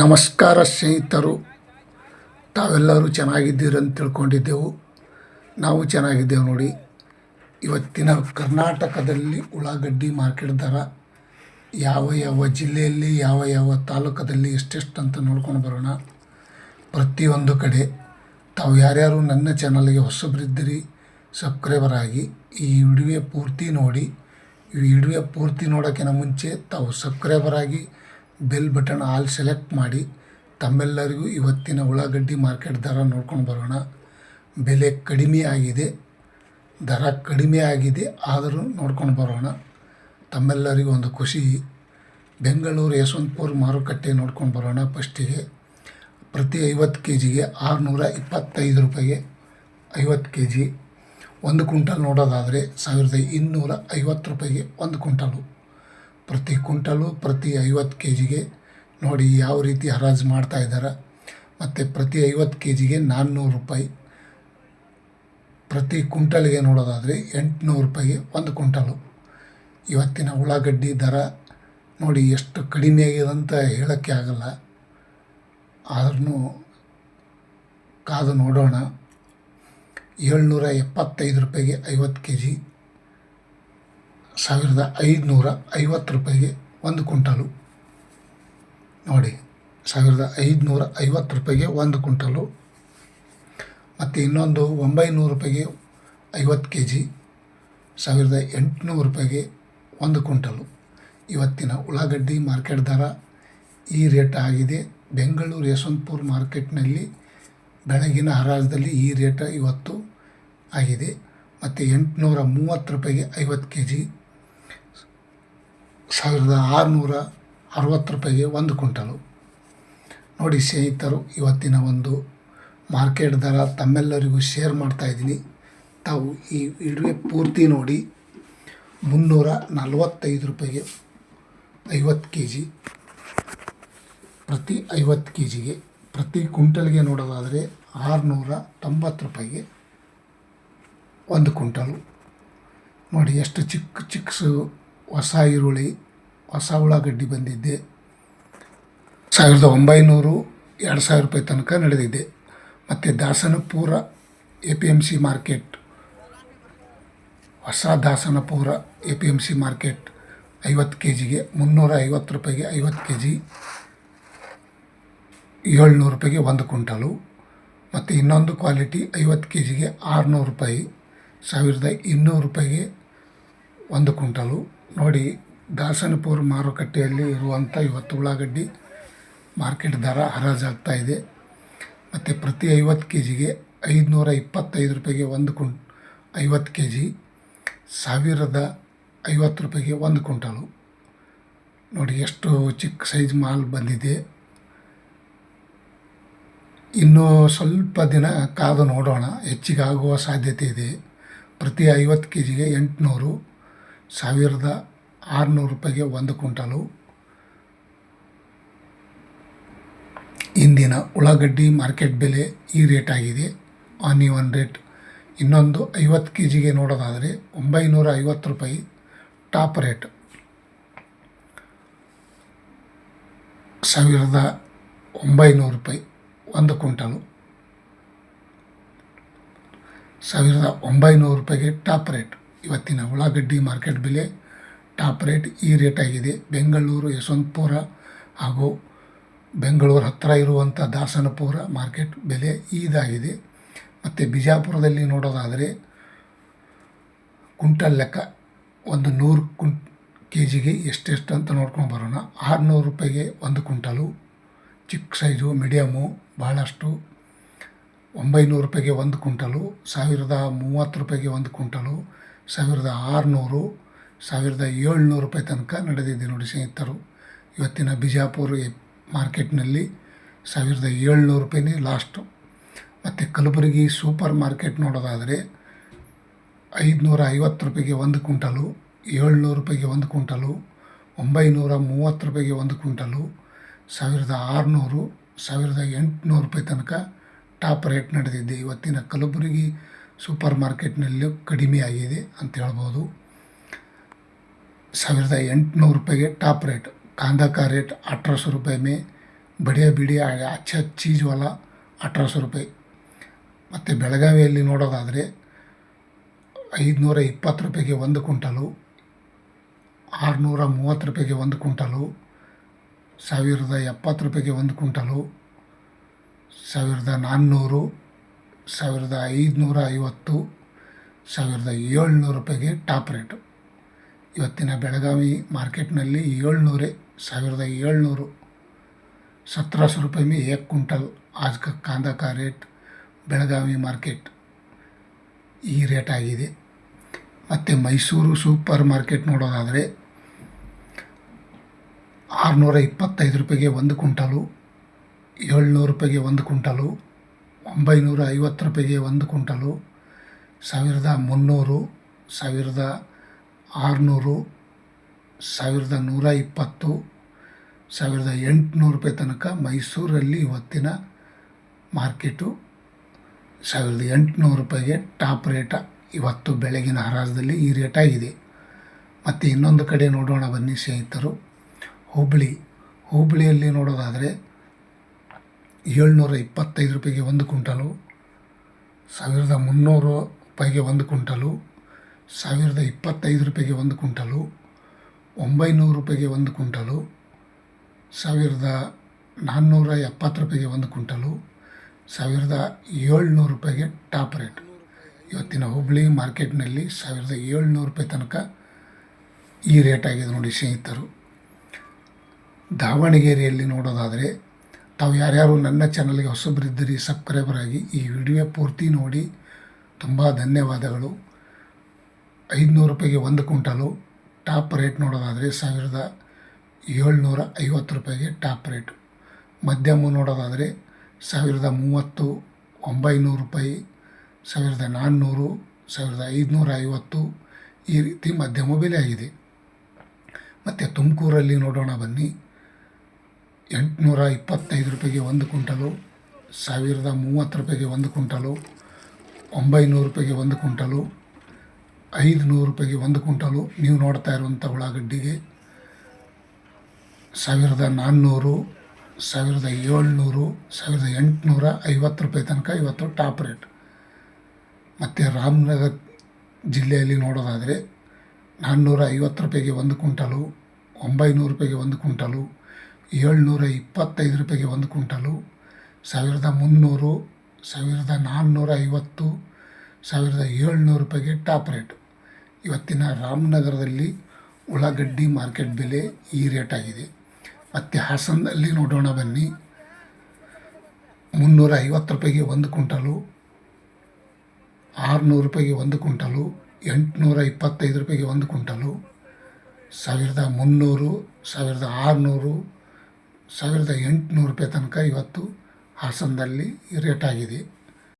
ನಮಸ್ಕಾರ ಸ್ನೇಹಿತರು, ತಾವೆಲ್ಲರೂ ಚೆನ್ನಾಗಿದ್ದೀರಂತ ತಿಳ್ಕೊಂಡಿದ್ದೆವು. ನಾವು ಚೆನ್ನಾಗಿದ್ದೇವೆ ನೋಡಿ. ಇವತ್ತಿನ ಕರ್ನಾಟಕದಲ್ಲಿ ಉಳ್ಳಾಗಡ್ಡಿ ಮಾರ್ಕೆಟ್ ದರ ಯಾವ ಯಾವ ಜಿಲ್ಲೆಯಲ್ಲಿ ಯಾವ ಯಾವ ತಾಲೂಕದಲ್ಲಿ ಎಷ್ಟೆಷ್ಟು ಅಂತ ನೋಡ್ಕೊಂಡು ಬರೋಣ. ಪ್ರತಿಯೊಂದು ಕಡೆ ತಾವು ಯಾರ್ಯಾರು ನನ್ನ ಚಾನಲ್ಗೆ ಹೊಸಬರಿದ್ದೀರಿ ಸಬ್ಸ್ಕ್ರೈಬರ್ ಆಗಿ ಈ ವಿಡಿಯೋ ಪೂರ್ತಿ ನೋಡಿ. ಈ ವಿಡಿಯೋ ಪೂರ್ತಿ ನೋಡೋಕ್ಕಿಂತ ಮುಂಚೆ ತಾವು ಸಬ್ಸ್ಕ್ರೈಬರ್ ಆಗಿ ಬೆಲ್ ಬಟನ್ ಆಲ್ ಸೆಲೆಕ್ಟ್ ಮಾಡಿ ತಮ್ಮೆಲ್ಲರಿಗೂ ಇವತ್ತಿನ ಉಳ್ಳಾಗಡ್ಡಿ ಮಾರ್ಕೆಟ್ ದರ ನೋಡ್ಕೊಂಡು ಬರೋಣ. ಬೆಲೆ ಕಡಿಮೆ ಆಗಿದೆ, ದರ ಕಡಿಮೆ ಆಗಿದೆ, ಆದರೂ ನೋಡ್ಕೊಂಡು ಬರೋಣ. ತಮ್ಮೆಲ್ಲರಿಗೂ ಒಂದು ಖುಷಿ. ಬೆಂಗಳೂರು ಯಶವಂತಪುರ ಮಾರುಕಟ್ಟೆ ನೋಡ್ಕೊಂಡು ಬರೋಣ. ಫಸ್ಟಿಗೆ ಪ್ರತಿ 50 ಕೆ ಜಿಗೆ 625 ರೂಪಾಯಿಗೆ 50 ಕೆ ಜಿ. 1 ಕ್ವಿಂಟಲ್ ನೋಡೋದಾದರೆ 1250 ರೂಪಾಯಿಗೆ 1 ಕ್ವಿಂಟಲು. ಪ್ರತಿ ಕ್ವಿಂಟಲು ಪ್ರತಿ 50 ಕೆ ಜಿಗೆ ನೋಡಿ ಯಾವ ರೀತಿ ಹರಾಜು ಮಾಡ್ತಾ ಇದ್ದಾರೆ. ಮತ್ತು ಪ್ರತಿ 50 ಕೆ ಜಿಗೆ 400 ರೂಪಾಯಿ. ಪ್ರತಿ ಕ್ವಿಂಟಲ್ಗೆ ನೋಡೋದಾದರೆ 800 ರೂಪಾಯಿಗೆ 1 ಕ್ವಿಂಟಲು. ಇವತ್ತಿನ ಉಳ್ಳಾಗಡ್ಡಿ ದರ ನೋಡಿ ಎಷ್ಟು ಕಡಿಮೆ ಆಗಿದೆ ಅಂತ ಹೇಳೋಕ್ಕೆ ಆಗಲ್ಲ, ಆದ್ರೂ ಕಾದು ನೋಡೋಣ. 775 ರೂಪಾಯಿಗೆ 50 ಕೆ ಜಿ, 1550 ರೂಪಾಯಿಗೆ 1 ಕ್ವಿಂಟಲು. ನೋಡಿ 1550 ರೂಪಾಯಿಗೆ 1 ಕ್ವಿಂಟಲು. ಮತ್ತು ಇನ್ನೊಂದು 900 ರೂಪಾಯಿಗೆ 50 ಕೆ ಜಿ, 1800 ರೂಪಾಯಿಗೆ 1 ಕ್ವಿಂಟಲು. ಇವತ್ತಿನ ಉಳ್ಳಾಗಡ್ಡಿ ಮಾರ್ಕೆಟ್ ದರ ಈ ರೇಟ್ ಆಗಿದೆ. ಬೆಂಗಳೂರು ಯಶವಂತಪುರ ಮಾರ್ಕೆಟ್ನಲ್ಲಿ ಬೆಳಗಿನ ಹರಾಜದಲ್ಲಿ ಈ ರೇಟ್ ಇವತ್ತು ಆಗಿದೆ. ಮತ್ತು 830 ರೂಪಾಯಿಗೆ 50 ಕೆ ಜಿ, 1660 ರೂಪಾಯಿಗೆ 1 ಕ್ವಿಂಟಲು. ನೋಡಿ ಸ್ನೇಹಿತರು, ಇವತ್ತಿನ ಒಂದು ಮಾರ್ಕೆಟ್ ದರ ತಮ್ಮೆಲ್ಲರಿಗೂ ಶೇರ್ ಮಾಡ್ತಾಯಿದ್ದೀನಿ. ತಾವು ಈ ವಿಡಿಯೋ ಪೂರ್ತಿ ನೋಡಿ. 345 ರೂಪಾಯಿಗೆ 50 ಕೆ ಜಿ, ಪ್ರತಿ 50 ಕೆ ಜಿಗೆ. ಪ್ರತಿ ಕ್ವಿಂಟಲ್ಗೆ ನೋಡೋದಾದರೆ 690 ರೂಪಾಯಿಗೆ 1 ಕ್ವಿಂಟಲು. ನೋಡಿ ಎಷ್ಟು ಚಿಕ್ಕ ಚಿಕ್ಕ ಹೊಸ ಈರುಳ್ಳಿ, ಹೊಸ ಉಳ್ಳಾಗಡ್ಡಿ ಬಂದಿದ್ದೆ. 1900 2000 ರೂಪಾಯಿ ತನಕ ನಡೆದಿದೆ. ಮತ್ತು ದಾಸನಪುರ APMC ಮಾರ್ಕೆಟ್, ಹೊಸ ದಾಸನಪುರ APMC ಮಾರ್ಕೆಟ್ 50 ಕೆ ಜಿಗೆ 350 ರೂಪಾಯಿಗೆ 50 ಕೆ ಜಿ, 700 ರೂಪಾಯಿಗೆ 1 ಕ್ವಿಂಟಲು. ಮತ್ತು ಇನ್ನೊಂದು ಕ್ವಾಲಿಟಿ 50 ಕೆ ಜಿಗೆ 600 ರೂಪಾಯಿ, 1200 ರೂಪಾಯಿಗೆ 1 ಕ್ವಿಂಟಲು. ನೋಡಿ ದಾಸನಪುರ ಮಾರುಕಟ್ಟೆಯಲ್ಲಿ ಇರುವಂಥ ಇವತ್ತು ಉಳ್ಳಾಗಡ್ಡಿ ಮಾರ್ಕೆಟ್ ದರ ಹರಾಜಾಗ್ತಾ ಇದೆ. ಮತ್ತು ಪ್ರತಿ 50 ಕೆ ಜಿಗೆ 525 ರೂಪಾಯಿಗೆ 50 ಕೆ ಜಿ, 1050 ರೂಪಾಯಿಗೆ 1 ಕ್ವಿಂಟಲು. ನೋಡಿ ಎಷ್ಟು ಚಿಕ್ಕ ಸೈಜ್ ಮಾಲ್ ಬಂದಿದೆ. ಇನ್ನೂ ಸ್ವಲ್ಪ ದಿನ ಕಾದು ನೋಡೋಣ, ಹೆಚ್ಚಿಗೆ ಆಗುವ ಸಾಧ್ಯತೆ ಇದೆ. ಪ್ರತಿ 50 ಕೆ ಜಿಗೆ 800, 1600 ರೂಪಾಯಿಗೆ 1 ಕ್ವಿಂಟಲು. ಇಂದಿನ ಉಳ್ಳಾಗಡ್ಡಿ ಮಾರ್ಕೆಟ್ ಬೆಲೆ ಈ ರೇಟ್ ಆಗಿದೆ, ಆನ್ ರೇಟ್. ಇನ್ನೊಂದು 50 ಕೆ ಜಿಗೆ ನೋಡೋದಾದರೆ 950 ರೂಪಾಯಿ ಟಾಪ್ ರೇಟ್, 1900 ರೂಪಾಯಿ 1 ಕ್ವಿಂಟಲು. 1900 ರೂಪಾಯಿಗೆ ಟಾಪ್ ರೇಟ್. ಇವತ್ತಿನ ಉಳ್ಳಾಗಡ್ಡಿ ಮಾರ್ಕೆಟ್ ಬೆಲೆ ಟಾಪ್ ರೇಟ್ ಈ ರೇಟ್ ಆಗಿದೆ. ಬೆಂಗಳೂರು ಯಶವಂತಪುರ ಹಾಗೂ ಬೆಂಗಳೂರು ಹತ್ತಿರ ಇರುವಂಥ ದಾಸನಪುರ ಮಾರ್ಕೆಟ್ ಬೆಲೆ ಇದಾಗಿದೆ. ಮತ್ತು ಬಿಜಾಪುರದಲ್ಲಿ ನೋಡೋದಾದರೆ ಕುಂಟಲ್ ಲೆಕ್ಕ ಒಂದು 100 ಕೆ ಜಿಗೆ ಎಷ್ಟೆಷ್ಟು ಅಂತ ನೋಡ್ಕೊಂಡು ಬರೋಣ. 600 ರೂಪಾಯಿಗೆ 1 ಕ್ವಿಂಟಲು, ಚಿಕ್ಕ ಸೈಜು ಮೀಡಿಯಮು ಭಾಳಷ್ಟು. 900 ರೂಪಾಯಿಗೆ 1 ಕ್ವಿಂಟಲು, 1030 ರೂಪಾಯಿಗೆ 1 ಕ್ವಿಂಟಲು, 1600, 1700 ರೂಪಾಯಿ ತನಕ ನಡೆದಿದೆ ನೋಡಿ ಸ್ನೇಹಿತರು. ಇವತ್ತಿನ ಬಿಜಾಪುರ ಮಾರ್ಕೆಟ್ನಲ್ಲಿ 1700 ರೂಪಾಯಿನೇ ಲಾಸ್ಟು. ಮತ್ತು ಕಲಬುರಗಿ ಸೂಪರ್ ಮಾರ್ಕೆಟ್ ನೋಡೋದಾದರೆ 550 ರೂಪಾಯಿಗೆ 1 ಕ್ವಿಂಟಲು, 700 ರೂಪಾಯಿಗೆ 1 ಕ್ವಿಂಟಲು, 930 ರೂಪಾಯಿಗೆ 1 ಕ್ವಿಂಟಲು, 1600, 1800 ರೂಪಾಯಿ ತನಕ ಟಾಪ್ ರೇಟ್ ನಡೆದಿದೆ. ಇವತ್ತಿನ ಕಲಬುರಗಿ ಸೂಪರ್ ಮಾರ್ಕೆಟ್ನಲ್ಲೂ ಕಡಿಮೆ ಆಗಿದೆ ಅಂತ ಹೇಳ್ಬೋದು. 1800 रुपये के टॉप रेट, कांदा का रेट 1800 रुपये में ಬಡಿಯ ಬಿಡಿ ಅಚ್ಚ ಚೀಸ್ ವಾಲ 1800 ರೂಪಾಯಿ. ಮತ್ತು ಬೆಳಗಾವಿಯಲ್ಲಿ ನೋಡೋದಾದರೆ 520 ರೂಪಾಯಿಗೆ 1 ಕ್ವಿಂಟಲು, 630 ರೂಪಾಯಿಗೆ 1 ಕ್ವಿಂಟಲು, 1070 ರೂಪಾಯಿಗೆ 1 ಕ್ವಿಂಟಲು, 1400, 1550, 1700 ರೂಪಾಯಿಗೆ ಟಾಪ್ ರೇಟು. ಇವತ್ತಿನ ಬೆಳಗಾವಿ ಮಾರ್ಕೆಟ್ನಲ್ಲಿ 1700 1700 रुपये में 1 क्विंटल आज का कांदा का रेट ಬೆಳಗಾವಿ ಮಾರ್ಕೆಟ್ ಈ ರೇಟ್ ಆಗಿದೆ. ಮತ್ತು ಮೈಸೂರು ಸೂಪರ್ ಮಾರ್ಕೆಟ್ ನೋಡೋದಾದರೆ 625 ರೂಪಾಯಿಗೆ 1 ಕ್ವಿಂಟಲು, 700 ರೂಪಾಯಿಗೆ 1 ಕ್ವಿಂಟಲು, 950 ರೂಪಾಯಿಗೆ 1 ಕ್ವಿಂಟಲು, 1300, 1600, 1120, 1800 ರೂಪಾಯಿ ತನಕ ಮೈಸೂರಲ್ಲಿ ಇವತ್ತಿನ ಮಾರ್ಕೆಟು 1800 ರೂಪಾಯಿಗೆ ಟಾಪ್ ರೇಟ ಇವತ್ತು ಬೆಳಗಿನ ಹರಾಜದಲ್ಲಿ ಈ ರೇಟ್ ಆಗಿದೆ. ಮತ್ತು ಇನ್ನೊಂದು ಕಡೆ ನೋಡೋಣ ಬನ್ನಿ ಸ್ನೇಹಿತರು. ಹುಬ್ಬಳ್ಳಿಯಲ್ಲಿ ನೋಡೋದಾದರೆ 725 ರೂಪಾಯಿಗೆ 1 ಕ್ವಿಂಟಲು, 1300 ರೂಪಾಯಿಗೆ 1 ಕ್ವಿಂಟಲು, 1025 ರೂಪಾಯಿಗೆ 1 ಕ್ವಿಂಟಲು, 900 ರೂಪಾಯಿಗೆ 1 ಕ್ವಿಂಟಲು, 1470 ರೂಪಾಯಿಗೆ 1 ಕ್ವಿಂಟಲು, 1700 ರೂಪಾಯಿಗೆ ಟಾಪ್ ರೇಟ್. ಇವತ್ತಿನ ಹುಬ್ಬಳ್ಳಿ ಮಾರ್ಕೆಟ್ನಲ್ಲಿ 1700 ರೂಪಾಯಿ ತನಕ ಈ ರೇಟ್ ಆಗಿದೆ ನೋಡಿ ಸ್ನೇಹಿತರು. ದಾವಣಗೆರೆಯಲ್ಲಿ ನೋಡೋದಾದರೆ ತಾವು ಯಾರ್ಯಾರು ನನ್ನ ಚಾನಲ್ಗೆ ಹೊಸಬರಿದ್ದೀರಿ ಸಬ್ಸ್ಕ್ರೈಬರ್ ಆಗಿ ಈ ವಿಡಿಯೋ ಪೂರ್ತಿ ನೋಡಿ, ತುಂಬ ಧನ್ಯವಾದಗಳು. 500 ರೂಪಾಯಿಗೆ 1 ಕ್ವಿಂಟಲು ಟಾಪ್ ರೇಟ್ ನೋಡೋದಾದರೆ 1750 ರೂಪಾಯಿಗೆ ಟಾಪ್ ರೇಟು. ಮಧ್ಯಮ ನೋಡೋದಾದರೆ 1030, 900 ರೂಪಾಯಿ, 1400, 1550 ಈ ರೀತಿ ಮಧ್ಯಮ ಬೆಲೆ ಆಗಿದೆ. ಮತ್ತು ತುಮಕೂರಲ್ಲಿ ನೋಡೋಣ ಬನ್ನಿ. 825 ರೂಪಾಯಿಗೆ 1 ಕ್ವಿಂಟಲು, 1030 ರೂಪಾಯಿಗೆ 1 ಕ್ವಿಂಟಲು, 900 ರೂಪಾಯಿಗೆ 1 ಕ್ವಿಂಟಲು, 500 ರೂಪಾಯಿಗೆ 1 ಕ್ವಿಂಟಲು. ನೀವು ನೋಡ್ತಾ ಇರುವಂಥ ಉಳ್ಳಾಗಡ್ಡಿಗೆ 1400, 1700, 1850 ರೂಪಾಯಿ ತನಕ ಇವತ್ತು ಟಾಪ್ ರೇಟ್. ಮತ್ತು ರಾಮನಗರ ಜಿಲ್ಲೆಯಲ್ಲಿ ನೋಡೋದಾದರೆ 450 ರೂಪಾಯಿಗೆ 1 ಕ್ವಿಂಟಲು, 900 ರೂಪಾಯಿಗೆ 1 ಕ್ವಿಂಟಲು, 725 ರೂಪಾಯಿಗೆ 1 ಕ್ವಿಂಟಲು, 1300, 1450, 1700 ರೂಪಾಯಿಗೆ ಟಾಪ್ ರೇಟ್. ಇವತ್ತಿನ ರಾಮನಗರದಲ್ಲಿ ಉಳ್ಳಾಗಡ್ಡಿ ಮಾರ್ಕೆಟ್ ಬೆಲೆ ಈ ರೇಟ್ ಆಗಿದೆ. ಮತ್ತು ಹಾಸನದಲ್ಲಿ ನೋಡೋಣ ಬನ್ನಿ. 350 ರೂಪಾಯಿಗೆ 1 ಕ್ವಿಂಟಲು, 600 ರೂಪಾಯಿಗೆ 1 ಕ್ವಿಂಟಲು, 825 ರೂಪಾಯಿಗೆ 1 ಕ್ವಿಂಟಲು, 1300, 1600, 1800 ರೂಪಾಯಿ ತನಕ ಇವತ್ತು ಹಾಸನದಲ್ಲಿ ರೇಟ್ ಆಗಿದೆ.